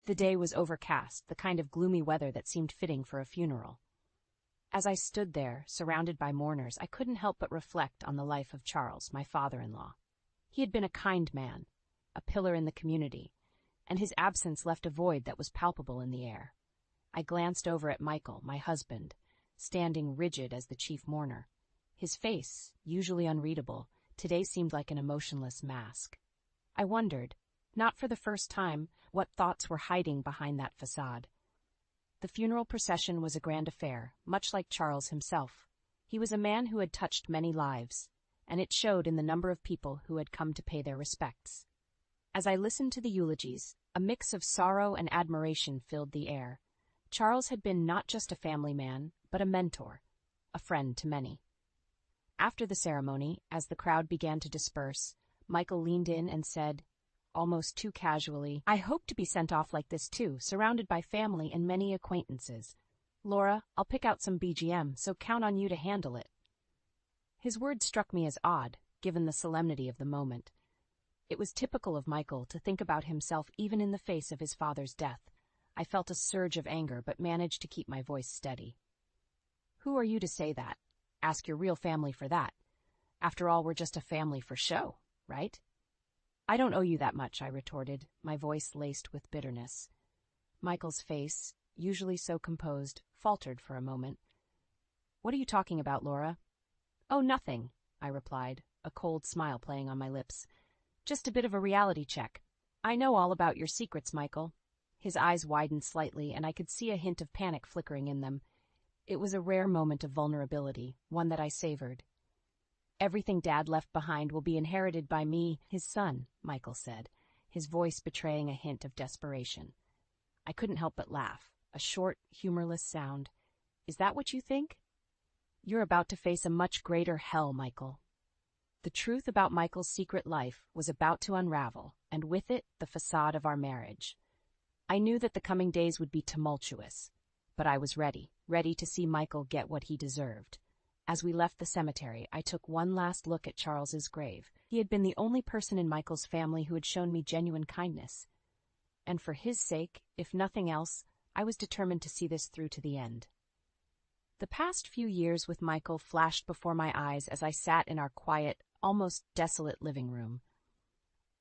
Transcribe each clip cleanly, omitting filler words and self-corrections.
The day was overcast, the kind of gloomy weather that seemed fitting for a funeral. As I stood there, surrounded by mourners, I couldn't help but reflect on the life of Charles, my father-in-law. He had been a kind man, a pillar in the community, and his absence left a void that was palpable in the air. I glanced over at Michael, my husband, standing rigid as the chief mourner. His face, usually unreadable, today seemed like an emotionless mask. I wondered, not for the first time, what thoughts were hiding behind that facade. The funeral procession was a grand affair, much like Charles himself. He was a man who had touched many lives, and it showed in the number of people who had come to pay their respects. As I listened to the eulogies, a mix of sorrow and admiration filled the air. Charles had been not just a family man, but a mentor, a friend to many. After the ceremony, as the crowd began to disperse, Michael leaned in and said, almost too casually, "I hope to be sent off like this too, surrounded by family and many acquaintances. Laura, I'll pick out some BGM, so count on you to handle it." His words struck me as odd, given the solemnity of the moment. It was typical of Michael to think about himself even in the face of his father's death. I felt a surge of anger, but managed to keep my voice steady. "Who are you to say that? Ask your real family for that. After all, we're just a family for show, right?" "I don't owe you that much," I retorted, my voice laced with bitterness. Michael's face, usually so composed, faltered for a moment. "What are you talking about, Laura?" "Oh, nothing," I replied, a cold smile playing on my lips. "Just a bit of a reality check. I know all about your secrets, Michael." His eyes widened slightly, and I could see a hint of panic flickering in them. It was a rare moment of vulnerability, one that I savored. "Everything Dad left behind will be inherited by me, his son," Michael said, his voice betraying a hint of desperation. I couldn't help but laugh, a short, humorless sound. "Is that what you think?" "You're about to face a much greater hell, Michael." The truth about Michael's secret life was about to unravel, and with it, the facade of our marriage. I knew that the coming days would be tumultuous, but I was ready to see Michael get what he deserved. As we left the cemetery, I took one last look at Charles's grave. He had been the only person in Michael's family who had shown me genuine kindness. And for his sake, if nothing else, I was determined to see this through to the end. The past few years with Michael flashed before my eyes as I sat in our quiet, almost desolate living room.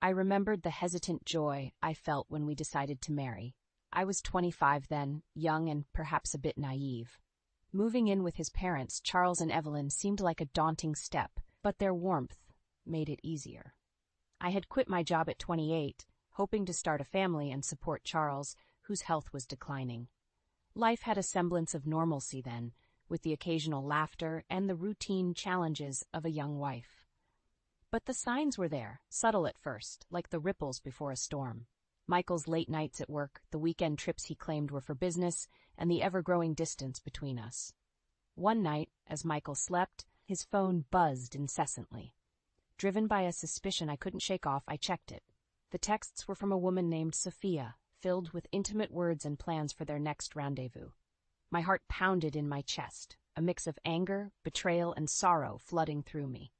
I remembered the hesitant joy I felt when we decided to marry. I was 25 then, young and perhaps a bit naive. Moving in with his parents, Charles and Evelyn, seemed like a daunting step, but their warmth made it easier. I had quit my job at 28, hoping to start a family and support Charles, whose health was declining. Life had a semblance of normalcy then, with the occasional laughter and the routine challenges of a young wife. But the signs were there, subtle at first, like the ripples before a storm. Michael's late nights at work, the weekend trips he claimed were for business, and the ever-growing distance between us. One night, as Michael slept, his phone buzzed incessantly. Driven by a suspicion I couldn't shake off, I checked it. The texts were from a woman named Sophia, filled with intimate words and plans for their next rendezvous. My heart pounded in my chest, a mix of anger, betrayal, and sorrow flooding through me.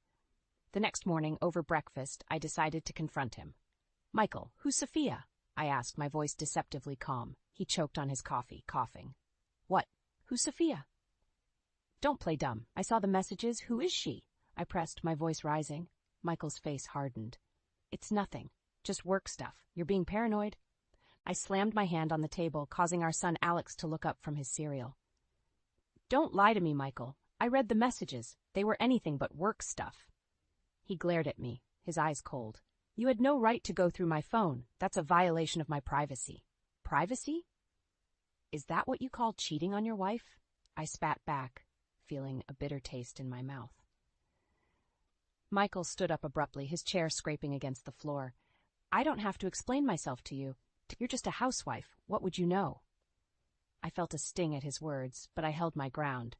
The next morning, over breakfast, I decided to confront him. "Michael, who's Sophia?" I asked, my voice deceptively calm. He choked on his coffee, coughing. "What? Who's Sophia?" "Don't play dumb. I saw the messages. Who is she?" I pressed, my voice rising. Michael's face hardened. "It's nothing. Just work stuff. You're being paranoid." I slammed my hand on the table, causing our son Alex to look up from his cereal. "Don't lie to me, Michael. I read the messages. They were anything but work stuff." He glared at me, his eyes cold. "You had no right to go through my phone. That's a violation of my privacy." "Privacy? Is that what you call cheating on your wife?" I spat back, feeling a bitter taste in my mouth. Michael stood up abruptly, his chair scraping against the floor. "I don't have to explain myself to you. You're just a housewife. What would you know?" I felt a sting at his words, but I held my ground.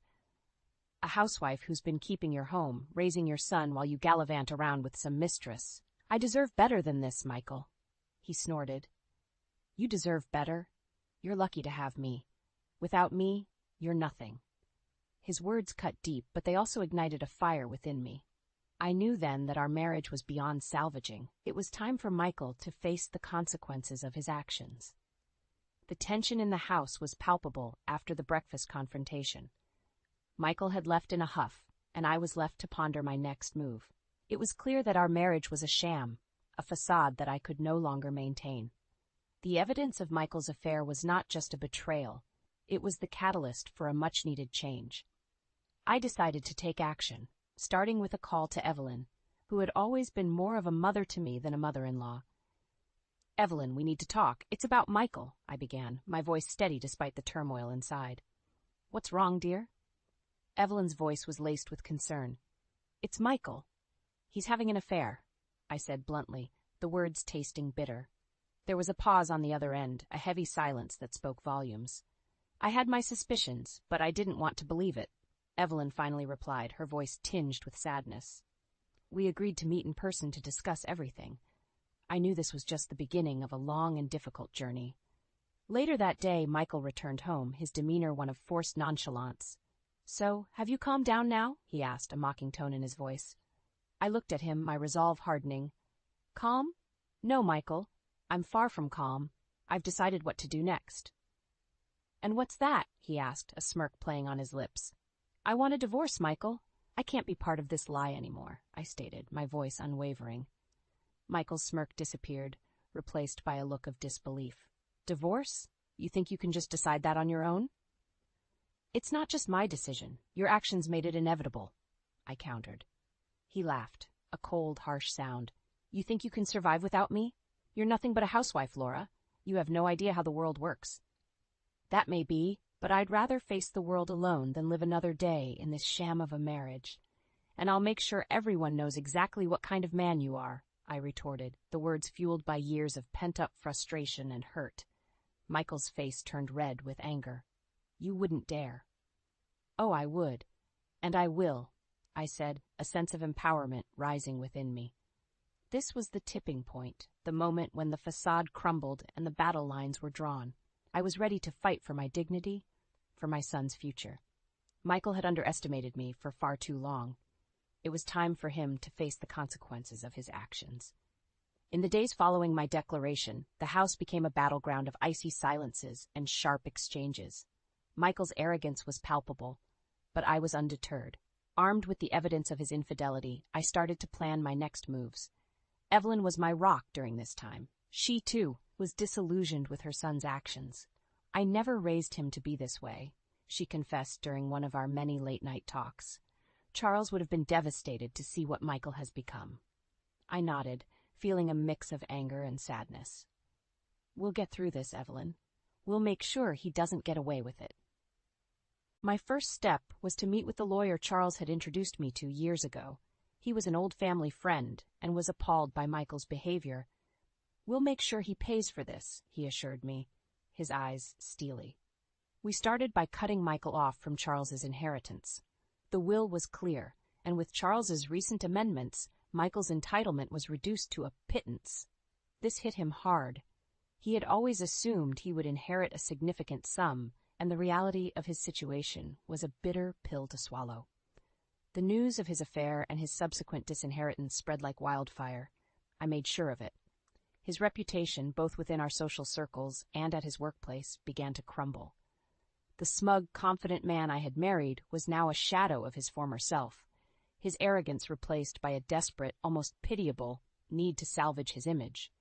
"A housewife who's been keeping your home, raising your son while you gallivant around with some mistress. I deserve better than this, Michael." He snorted. "You deserve better? You're lucky to have me. Without me, you're nothing." His words cut deep, but they also ignited a fire within me. I knew then that our marriage was beyond salvaging. It was time for Michael to face the consequences of his actions. The tension in the house was palpable after the breakfast confrontation. Michael had left in a huff, and I was left to ponder my next move. It was clear that our marriage was a sham, a facade that I could no longer maintain. The evidence of Michael's affair was not just a betrayal, it was the catalyst for a much-needed change. I decided to take action, starting with a call to Evelyn, who had always been more of a mother to me than a mother-in-law. "Evelyn, we need to talk. It's about Michael," I began, my voice steady despite the turmoil inside. "What's wrong, dear?" Evelyn's voice was laced with concern. "It's Michael. He's having an affair," I said bluntly, the words tasting bitter. There was a pause on the other end, a heavy silence that spoke volumes. I had my suspicions, but I didn't want to believe it. Evelyn finally replied, her voice tinged with sadness. "We agreed to meet in person to discuss everything. I knew this was just the beginning of a long and difficult journey." Later that day, Michael returned home, his demeanor one of forced nonchalance. "So, have you calmed down now?" he asked, a mocking tone in his voice. I looked at him, my resolve hardening. "Calm? No, Michael. I'm far from calm. I've decided what to do next." "And what's that?" he asked, a smirk playing on his lips. "I want a divorce, Michael. I can't be part of this lie anymore," I stated, my voice unwavering. Michael's smirk disappeared, replaced by a look of disbelief. "Divorce? You think you can just decide that on your own?" "It's not just my decision. Your actions made it inevitable," I countered. He laughed, a cold, harsh sound. "You think you can survive without me? You're nothing but a housewife, Laura. You have no idea how the world works." "That may be, but I'd rather face the world alone than live another day in this sham of a marriage. And I'll make sure everyone knows exactly what kind of man you are," I retorted, the words fueled by years of pent-up frustration and hurt. Michael's face turned red with anger. "You wouldn't dare." "Oh, I would. And I will," I said, a sense of empowerment rising within me. This was the tipping point, the moment when the facade crumbled and the battle lines were drawn. I was ready to fight for my dignity, for my son's future. Michael had underestimated me for far too long. It was time for him to face the consequences of his actions. In the days following my declaration, the house became a battleground of icy silences and sharp exchanges. Michael's arrogance was palpable, but I was undeterred. Armed with the evidence of his infidelity, I started to plan my next moves. Evelyn was my rock during this time. She, too, was disillusioned with her son's actions. "I never raised him to be this way," she confessed during one of our many late-night talks. "Charles would have been devastated to see what Michael has become." I nodded, feeling a mix of anger and sadness. "We'll get through this, Evelyn. We'll make sure he doesn't get away with it." My first step was to meet with the lawyer Charles had introduced me to years ago. He was an old family friend and was appalled by Michael's behavior. "We'll make sure he pays for this," he assured me, his eyes steely. We started by cutting Michael off from Charles's inheritance. The will was clear, and with Charles's recent amendments, Michael's entitlement was reduced to a pittance. This hit him hard. He had always assumed he would inherit a significant sum, and the reality of his situation was a bitter pill to swallow. The news of his affair and his subsequent disinheritance spread like wildfire. I made sure of it. His reputation, both within our social circles and at his workplace, began to crumble. The smug, confident man I had married was now a shadow of his former self, his arrogance replaced by a desperate, almost pitiable, need to salvage his image.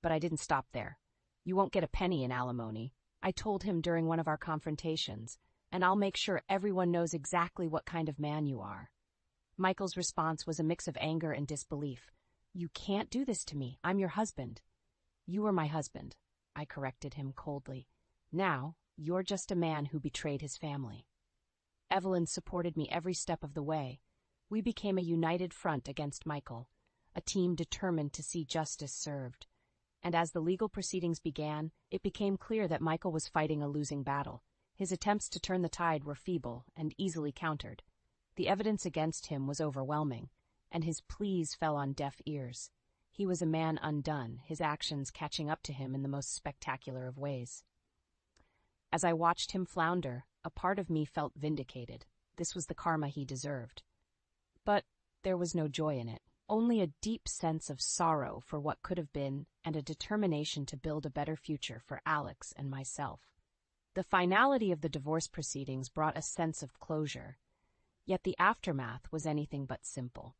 But I didn't stop there. "You won't get a penny in alimony," I told him during one of our confrontations, "and I'll make sure everyone knows exactly what kind of man you are." Michael's response was a mix of anger and disbelief. "You can't do this to me. I'm your husband." "You were my husband," I corrected him coldly. "Now, you're just a man who betrayed his family." Evelyn supported me every step of the way. We became a united front against Michael, a team determined to see justice served. And as the legal proceedings began, it became clear that Michael was fighting a losing battle. His attempts to turn the tide were feeble and easily countered. The evidence against him was overwhelming, and his pleas fell on deaf ears. He was a man undone, his actions catching up to him in the most spectacular of ways. As I watched him flounder, a part of me felt vindicated. This was the karma he deserved. But there was no joy in it, only a deep sense of sorrow for what could have been and a determination to build a better future for Alex and myself. The finality of the divorce proceedings brought a sense of closure, yet the aftermath was anything but simple.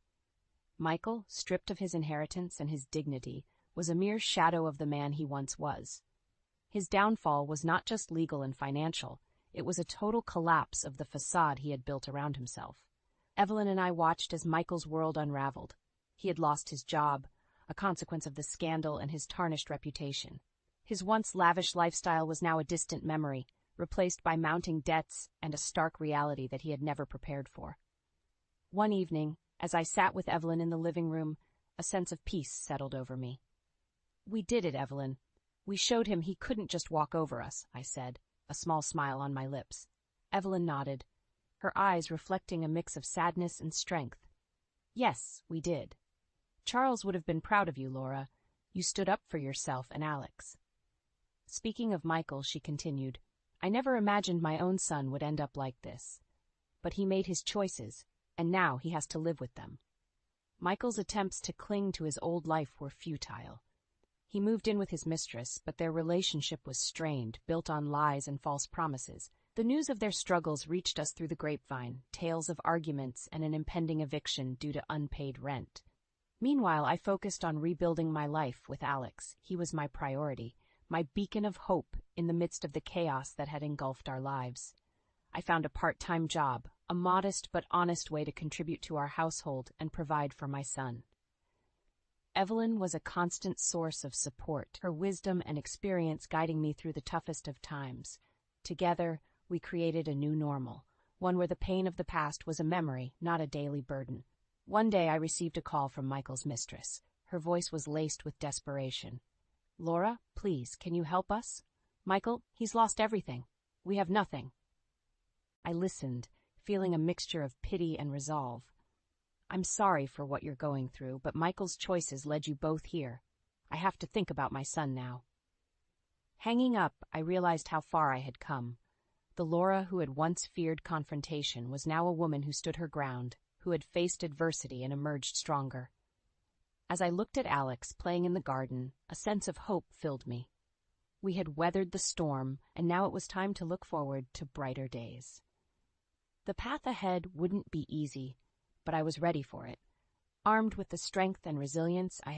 Michael, stripped of his inheritance and his dignity, was a mere shadow of the man he once was. His downfall was not just legal and financial, it was a total collapse of the facade he had built around himself. Evelyn and I watched as Michael's world unraveled. He had lost his job, a consequence of the scandal and his tarnished reputation. His once lavish lifestyle was now a distant memory, replaced by mounting debts and a stark reality that he had never prepared for. One evening, as I sat with Evelyn in the living room, a sense of peace settled over me. "We did it, Evelyn. We showed him he couldn't just walk over us," I said, a small smile on my lips. Evelyn nodded, her eyes reflecting a mix of sadness and strength. "Yes, we did. Charles would have been proud of you, Laura. You stood up for yourself and Alex." Speaking of Michael, she continued, "I never imagined my own son would end up like this. But he made his choices, and now he has to live with them." Michael's attempts to cling to his old life were futile. He moved in with his mistress, but their relationship was strained, built on lies and false promises. The news of their struggles reached us through the grapevine, tales of arguments and an impending eviction due to unpaid rent. Meanwhile, I focused on rebuilding my life with Alex. He was my priority, my beacon of hope in the midst of the chaos that had engulfed our lives. I found a part-time job, a modest but honest way to contribute to our household and provide for my son. Evelyn was a constant source of support, her wisdom and experience guiding me through the toughest of times. Together, we created a new normal, one where the pain of the past was a memory, not a daily burden. One day I received a call from Michael's mistress. Her voice was laced with desperation. "Laura, please, can you help us? Michael, he's lost everything. We have nothing." I listened, feeling a mixture of pity and resolve. "I'm sorry for what you're going through, but Michael's choices led you both here. I have to think about my son now." Hanging up, I realized how far I had come. The Laura who had once feared confrontation was now a woman who stood her ground, who had faced adversity and emerged stronger. As I looked at Alex playing in the garden, a sense of hope filled me. We had weathered the storm, and now it was time to look forward to brighter days. The path ahead wouldn't be easy, but I was ready for it. Armed with the strength and resilience I